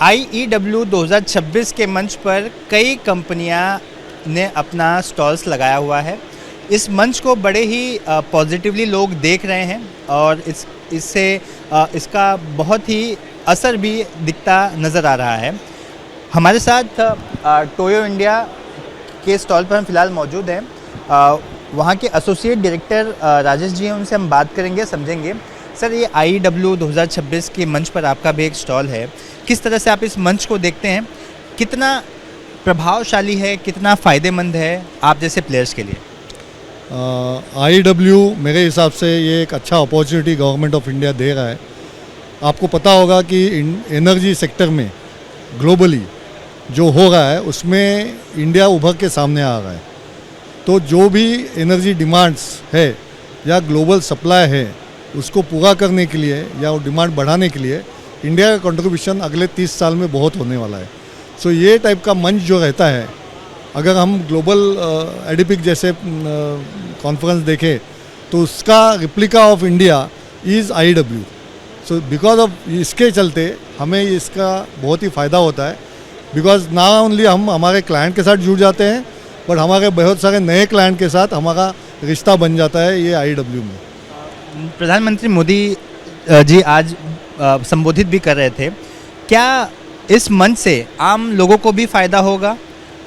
IEW 2026 के मंच पर कई कंपनियां ने अपना स्टॉल्स लगाया हुआ है। इस मंच को बड़े ही पॉजिटिवली लोग देख रहे हैं और इससे इसका बहुत ही असर भी दिखता नज़र आ रहा है। हमारे साथ टोयो इंडिया के स्टॉल पर हम फिलहाल मौजूद हैं। वहाँ के एसोसिएट डायरेक्टर राजेश जी हैं, उनसे हम बात करेंगे, समझेंगे। सर, ये IEW 2026 के मंच पर आपका भी एक स्टॉल है, किस तरह से आप इस मंच को देखते हैं? कितना प्रभावशाली है, कितना फ़ायदेमंद है आप जैसे प्लेयर्स के लिए? IEW मेरे हिसाब से ये एक अच्छा अपॉर्चुनिटी गवर्नमेंट ऑफ इंडिया दे रहा है। आपको पता होगा कि एनर्जी सेक्टर में ग्लोबली जो हो रहा है उसमें इंडिया उभर के सामने आ रहा है। तो जो भी एनर्जी डिमांड्स है या ग्लोबल सप्लाई है उसको पूरा करने के लिए या वो डिमांड बढ़ाने के लिए इंडिया का कंट्रीब्यूशन अगले 30 साल में बहुत होने वाला है। सो ये टाइप का मंच जो रहता है, अगर हम ग्लोबल एडिपिक जैसे कॉन्फ्रेंस देखें तो उसका replica of India is IEW। So because of इसके चलते हमें इसका बहुत ही फ़ायदा होता है। बिकॉज ना ओनली हम हमारे क्लाइंट के साथ जुड़ जाते हैं बट हमारे बहुत सारे नए क्लाइंट के साथ हमारा रिश्ता बन जाता है ये IEW में। प्रधानमंत्री मोदी जी आज संबोधित भी कर रहे थे। क्या इस मंच से आम लोगों को भी फ़ायदा होगा,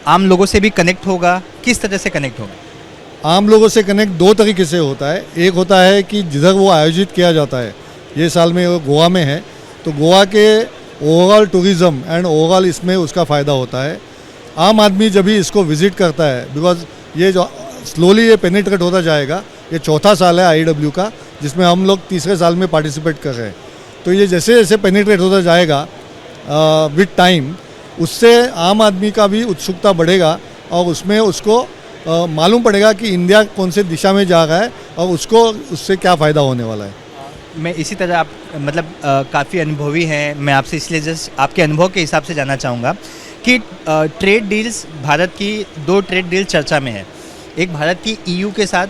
आम लोगों से भी कनेक्ट होगा? किस तरह से कनेक्ट होगा? आम लोगों से कनेक्ट दो तरीके से होता है। एक होता है कि जिधर वो आयोजित किया जाता है, ये साल में वो गोवा में है, तो गोवा के ओवरऑल टूरिज़्म एंड ओवरऑल इसमें उसका फ़ायदा होता है। आम आदमी जब भी इसको विज़िट करता है, बिकॉज ये जो स्लोली ये पेनिट्रेट होता जाएगा, ये चौथा साल है IEW का जिसमें हम लोग तीसरे साल में पार्टिसिपेट कर रहे हैं। तो ये जैसे जैसे पेनिट्रेट होता जाएगा विद टाइम, उससे आम आदमी का भी उत्सुकता बढ़ेगा और उसमें उसको मालूम पड़ेगा कि इंडिया कौन से दिशा में जा रहा है और उसको उससे क्या फ़ायदा होने वाला है। मैं इसी तरह आप मतलब काफ़ी अनुभवी हैं, मैं आपसे इसलिए जस्ट आपके अनुभव के हिसाब से जानना चाहूँगा कि ट्रेड डील्स, भारत की 2 ट्रेड डील चर्चा में है। एक भारत की EU के साथ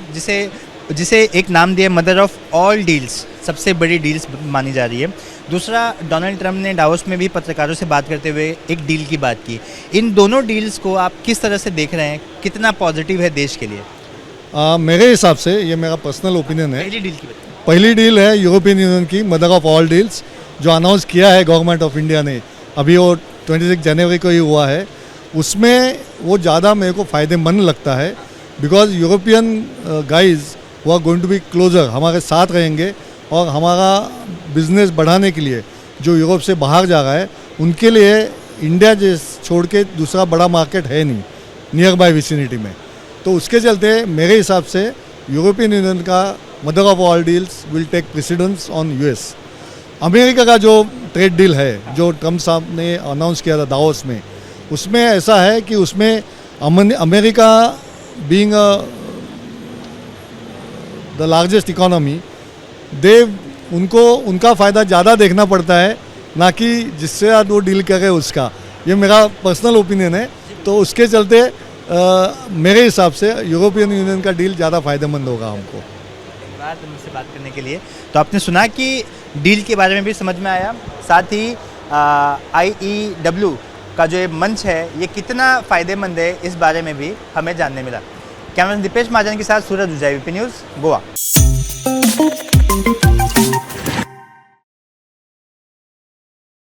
जिसे एक नाम दिया मदर ऑफ ऑल डील्स, सबसे बड़ी डील्स मानी जा रही है। दूसरा, डोनाल्ड ट्रंप ने डावोस में भी पत्रकारों से बात करते हुए एक डील की बात की। इन दोनों डील्स को आप किस तरह से देख रहे हैं? कितना पॉजिटिव है देश के लिए? मेरे हिसाब से, ये मेरा पर्सनल ओपिनियन है, पहली डील की बात। पहली डील है यूरोपियन यूनियन की मदर ऑफ ऑल डील्स, जो अनाउंस किया है गवर्नमेंट ऑफ इंडिया ने, अभी वो 26 जनवरी को ही हुआ है। उसमें वो ज़्यादा मेरे को फ़ायदेमंद लगता है बिकॉज यूरोपियन गाइज वो are going to be closer, हमारे साथ रहेंगे और हमारा बिजनेस बढ़ाने के लिए जो यूरोप से बाहर जा रहा है उनके लिए इंडिया छोड़ के दूसरा बड़ा मार्केट है नहीं नियर बाय विसिनिटी में। तो उसके चलते मेरे हिसाब से यूरोपियन यूनियन का mother of all deals will take precedence on US। America का जो ट्रेड डील है जो ट्रम्प साहब ने अनाउंस किया था दावोस में, उसमें ऐसा है कि उसमें America being the largest economy, उनको उनका फ़ायदा ज़्यादा देखना पड़ता है ना कि जिससे आप वो डील कर रहे हैं उसका। ये मेरा पर्सनल ओपिनियन है। तो उसके चलते मेरे हिसाब से यूरोपियन यूनियन का डील ज़्यादा फ़ायदेमंद होगा हमको। धन्यवाद मुझसे बात करने के लिए। तो आपने सुना कि डील के बारे में भी समझ में आया, साथ ही IEW का जो ये मंच है ये कितना फ़ायदेमंद है इस बारे में भी हमें जानने मिला। कैमरामैन दीपेश महाजन के साथ सूरज उजाई, VP न्यूज़, गोवा।